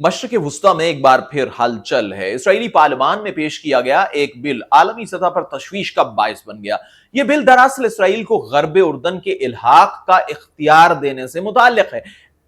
मशरिक़ वुस्ता में एक बार फिर हलचल है। इसराइली पार्लियामान में पेश किया गया एक बिल आलमी सतह पर तशवीश का बायस बन गया। यह बिल दरअसल इसराइल को गर्ब उर्दन के इल्हाक का इख्तियार देने से मुताल्लिक है।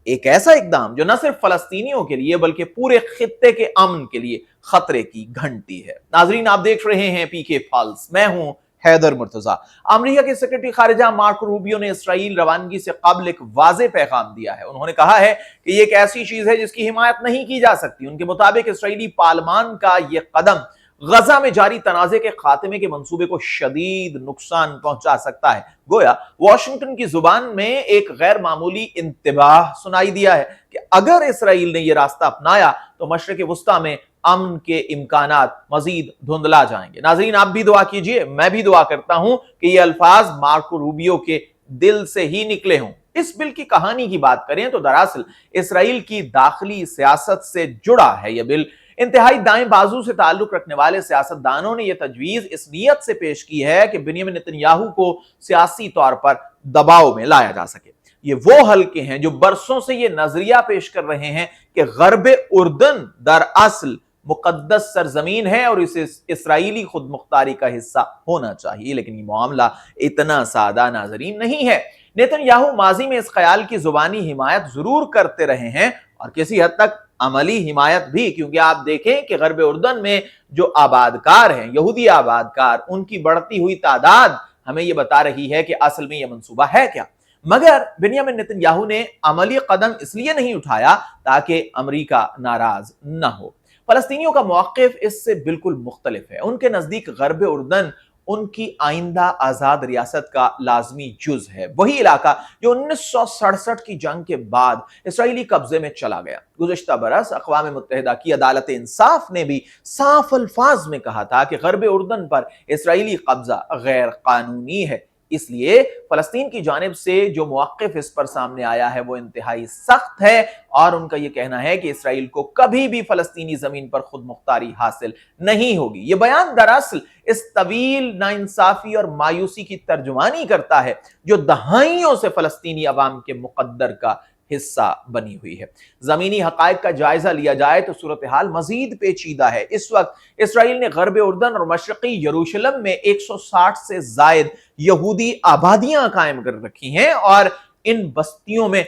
एक ऐसा इकदाम जो न सिर्फ फलस्तीनियों के लिए बल्कि पूरे खित्ते के अमन के लिए खतरे की घंटी है। नाजरीन, आप देख रहे हैं पीके पल्स, मैं हूं हैदर मुर्तजा। अमेरिका के सेक्रेटरी खारिजा मार्को रूबियो ने इसराइल रवानगी से कबल एक वाज़ेह पैगाम दिया है। उन्होंने कहा है कि ये एक ऐसी चीज है जिसकी हिमायत नहीं की जा सकती। उनके मुताबिक इसराइली पार्लियामान का यह कदम गजा में जारी तनाज़े के खात्मे के मंसूबे को शदीद नुकसान पहुंचा सकता है। गोया वाशिंगटन की जुबान में एक गैर मामूली इंतबाह सुनाई दिया है कि अगर इसराइल ने यह रास्ता अपनाया तो मशरिक़ वुस्ता में अमन के इम्कानात मजीद धुंधला जाएंगे। नाज़रीन, आप भी दुआ कीजिए, मैं भी दुआ करता हूं कि ये अल्फाज मार्को रूबियो के दिल से ही निकले हों। इस बिल की कहानी की बात करें तो दरअसल इसराइल की दाखिली सियासत से जुड़ा है। यह बिल इंतहाई दाएं बाजू से ताल्लुक रखने वाले सियासतदानों ने यह तजवीज इस नीयत से पेश की है कि बेंजामिन नेतन्याहू को सियासी तौर पर दबाव में लाया जा सके। ये वो हल्के हैं जो बरसों से यह नजरिया पेश कर रहे हैं कि गर्ब उर्दन दरअसल मुकद्दस सरजमीन है और इसे इसराइली खुद मुख्तारी का हिस्सा होना चाहिए। लेकिन ये मामला इतना सादा नाजरीन नहीं है। नेतन्याहू माजी में इस ख्याल की जुबानी हिमायत जरूर करते रहे हैं और किसी हद तक अमली हिमायत भी, क्योंकि आप देखें कि गर्ब उर्दन में जो आबादकार हैं, यहूदी आबादकार, उनकी बढ़ती हुई तादाद हमें यह बता रही है कि असल में यह मंसूबा है क्या। मगर बेंजामिन नेतन्याहू ने अमली कदम इसलिए नहीं उठाया ताकि अमेरिका नाराज न हो। फलस्तीनियों का मौक़िफ़ इससे बिल्कुल मुख्तलिफ है। उनके नजदीक गर्ब उर्दन उनकी आइंदा आजाद रियासत का लाजमी जुज है, वही इलाका जो 1967 की जंग के बाद इसराइली कब्जे में चला गया। गुज़श्ता बरस अक़वाम मुत्तहिदा की अदालत इंसाफ ने भी साफ अल्फाज में कहा था कि गर्ब उर्दन पर इसराइली कब्जा गैर कानूनी है। इसलिए फलस्तीन की जानिब से जो मौक़िफ़ इस पर सामने आया है वो इंतहाई सख्त है और उनका यह कहना है कि इसराइल को कभी भी फलस्तीनी जमीन पर खुद मुख्तारी हासिल नहीं होगी। यह बयान दरअसल इस तवील नाइंसाफी और मायूसी की तर्जुमानी करता है जो दहाइयों से फलस्तीनी अवाम के मुकद्दर का हिस्सा बनी हुई है। जमीनी हकायक का जायजा लिया जाए तो सूरत हाल मजीद पेचीदा है। इस वक्त इसराइल ने गर्ब उर्दन और मशरकी यरूशलेम में 160 से जायद यहूदी आबादियां कायम कर रखी हैं और इन बस्तियों में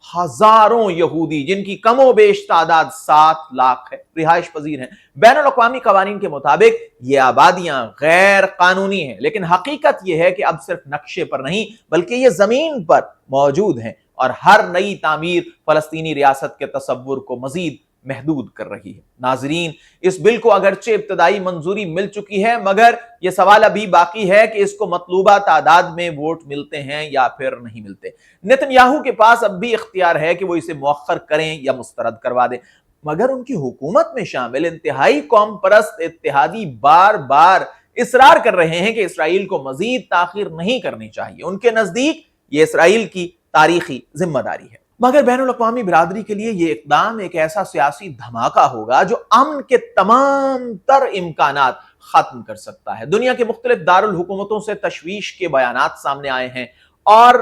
हजारों यहूदी, जिनकी कमोबेश तादाद 7 लाख है, रिहाइश पजीर हैं। बैनुल अक़वामी कवानीन के मुताबिक ये आबादियां गैर कानूनी हैं, लेकिन हकीकत यह है कि अब सिर्फ नक्शे पर नहीं बल्कि ये जमीन पर मौजूद हैं और हर नई तामीर फलस्तीनी रियासत के तसव्वुर को मजीद महदूद कर रही है। नाजरीन, इस बिल को अगरचे इब्तदाई मंजूरी मिल चुकी है, मगर यह सवाल अभी बाकी है कि इसको मतलूबा तादाद में वोट मिलते हैं या फिर नहीं मिलते। नेतन्याहू के पास अब भी इख्तियार है कि वो इसे मौखर करें या मुस्तरद करवा दें, मगर उनकी हुकूमत में शामिल इंतहाई कौम परस्त इत्तेहादी बार बार इसरार कर रहे हैं कि इसराइल को मजीद ताखीर नहीं करनी चाहिए। उनके नजदीक ये इसराइल की तारीखी जिम्मेदारी है। मगर बैनुल अक़वामी बिरादरी के लिए यह इक़दाम एक ऐसा सियासी धमाका होगा जो अमन के तमाम तर इम्कानात खत्म कर सकता है। दुनिया के मुख्तलिफ दारुल हुकूमतों से तशवीश के बयानात सामने आए हैं और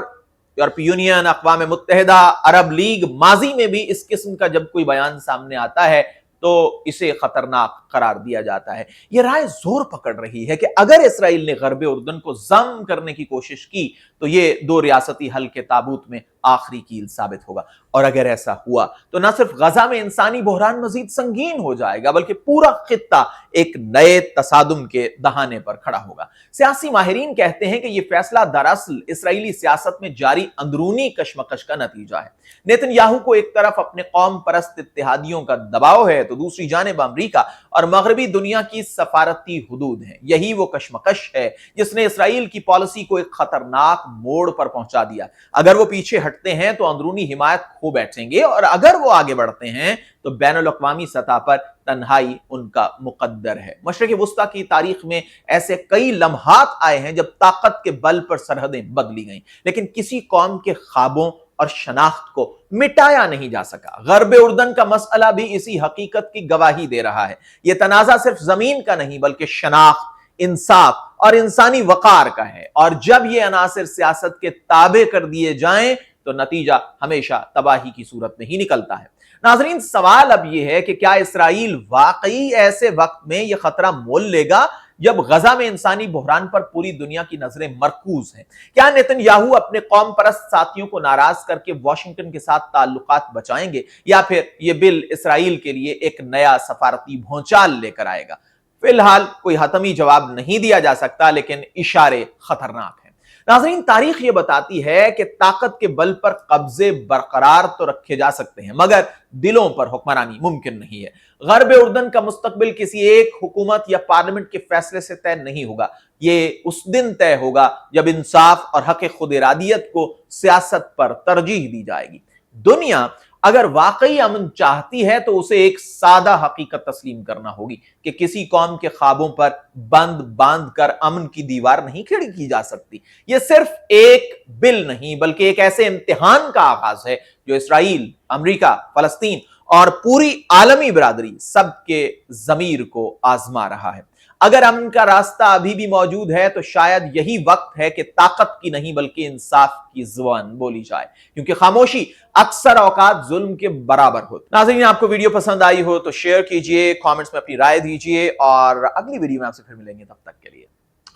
यूरोपीय यूनियन, अक़वाम मुत्तहिदा, अरब लीग, माजी में भी इस किस्म का जब कोई बयान सामने आता है तो इसे खतरनाक करार दिया जाता है। यह राय जोर पकड़ रही है कि अगर इसराइल ने गर्ब उर्दन को जम करने की कोशिश की तो यह दो रियासती हल के ताबूत में आखिरी कील साबित होगा। और अगर ऐसा हुआ तो न सिर्फ गजा में इंसानी बहरान मजीद संगीन हो जाएगा बल्कि पूरा खित्ता एक नए तसादुम के दहाने पर खड़ा होगा। सियासी माहिरीन कहते हैं कि यह फैसला दरअसल इसराइली सियासत में जारी अंदरूनी कशमकश का नतीजा है। नेतन्याहू को एक तरफ अपने कौम परस्त इत्तेहादियों का दबाव है तो दूसरी जानिब अमरीका और मगरबी दुनिया की सफारती हुदूद है। यही वो कशमकश है जिसने इसराइल की पॉलिसी को एक खतरनाक मोड़ पर पहुंचा दिया। अगर वो पीछे हटते हैं तो अंदरूनी हिमायत खो बैठेंगे और अगर वो आगे बढ़ते हैं तो बैनुल अक़वामी सतह पर तन्हाई उनका मुकद्दर है। मशरिक़ वुस्ता की तारीख में ऐसे कई लम्हात आए हैं जब ताकत के बल पर सरहदें बदली गईं, लेकिन किसी कौम के ख्वाबों और शनाख्त को मिटाया नहीं जा सका। गर्ब उर्दन का मसला भी इसी हकीकत की गवाही दे रहा है। यह तनाज़ा सिर्फ जमीन का नहीं बल्कि शनाख्त, इंसाफ और इंसानी वकार का है, और जब ये अनासिर सियासत के ताबे कर दिए जाएं तो नतीजा हमेशा तबाही की सूरत में ही निकलता है। नाज़रीन, सवाल अब यह है कि क्या इसराइल वाकई ऐसे वक्त में यह खतरा मोल लेगा जब गजा में इंसानी बहरान पर पूरी दुनिया की नजरें मरकूज हैं? क्या नेतन्याहू अपने कौम परस्त साथियों को नाराज करके वॉशिंगटन के साथ ताल्लुकात बचाएंगे, या फिर यह बिल इसराइल के लिए एक नया सफारती भौचाल लेकर आएगा? फिलहाल कोई हतमी जवाब नहीं दिया जा सकता, लेकिन इशारे खतरनाक हैं। नाज़रीन, तारीख ये बताती है कि ताकत के बल पर कब्जे बरकरार तो रखे जा सकते हैं, मगर दिलों पर हुक्मरानी मुमकिन नहीं है। गरब उर्दन का मुस्तकबिल किसी एक हुकूमत या पार्लियामेंट के फैसले से तय नहीं होगा। ये उस दिन तय होगा जब इंसाफ और हक खुद इरादियत को सियासत पर तरजीह दी जाएगी। दुनिया अगर वाकई अमन चाहती है तो उसे एक सादा हकीकत तस्लीम करना होगी कि किसी कौम के ख्वाबों पर बंद बांध कर अमन की दीवार नहीं खड़ी की जा सकती। यह सिर्फ एक बिल नहीं, बल्कि एक ऐसे इम्तिहान का आगाज है जो इसराइल, अमेरिका, फलस्तीन और पूरी आलमी बिरादरी सबके जमीर को आजमा रहा है। अगर अमन का रास्ता अभी भी मौजूद है तो शायद यही वक्त है कि ताकत की नहीं बल्कि इंसाफ की जुबान बोली जाए, क्योंकि खामोशी अक्सर औकात जुल्म के बराबर होती। नाज़रीन, आपको वीडियो पसंद आई हो तो शेयर कीजिए, कमेंट्स में अपनी राय दीजिए और अगली वीडियो में आपसे फिर मिलेंगे। तब तक के लिए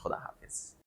खुदा हाफिज।